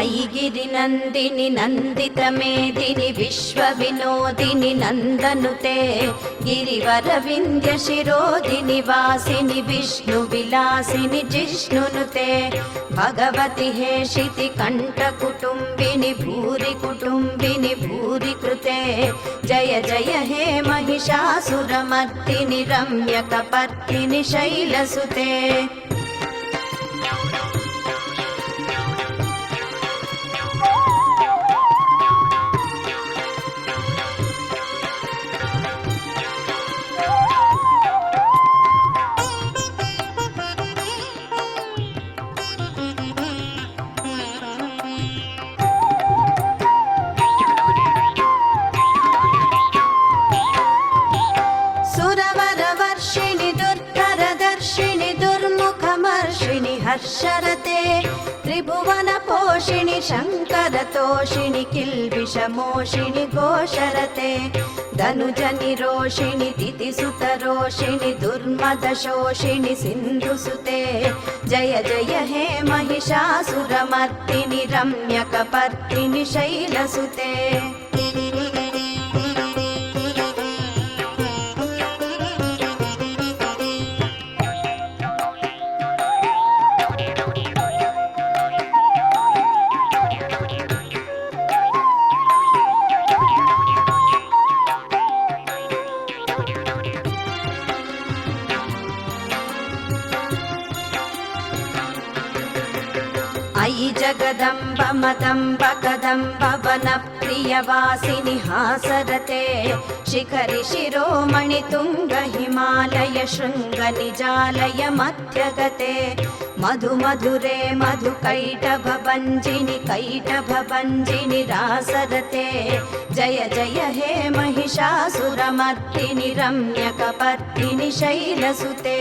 ऐगिरि नन्दिनि नन्दित मेदिनि विश्व विनोदिनि नन्दनुते गिरिवर विन्ध्य शिरोदिनि वासिनि विष्णु विलासिनि जिष्णुनुते भगवति हेशिति कण्ठ कुटुम्बिनि भूरि कुटुम्बिनि भूरि कृते जय जय हे महिषासुरमर्दिनि रम्यकपर्दिनि शैलसुते हर्षरते त्रिभुवन पोषिणि शंकर तोषिणि किल्बिषमोषिणि घोषरते धनुजनि रोषिणि तिथिसुत रोषिणि दुर्मद शोषिणि सिन्धुसुते जय जय हे महिषासुरमर्दिनि रम्यकपर्दिनि शैलसुते अयि जगदम्ब मदम्ब कदम्ब वनप्रियवासिनि हासरते शिखरि शिरोमणि तुंग हिमालय शृंग निजालय मध्यगते मधु मधुरे मधु कैटभ भञ्जिनि रासरते जय जय हे महिषासुरमर्दिनि रम्यकपर्दिनि शैलसुते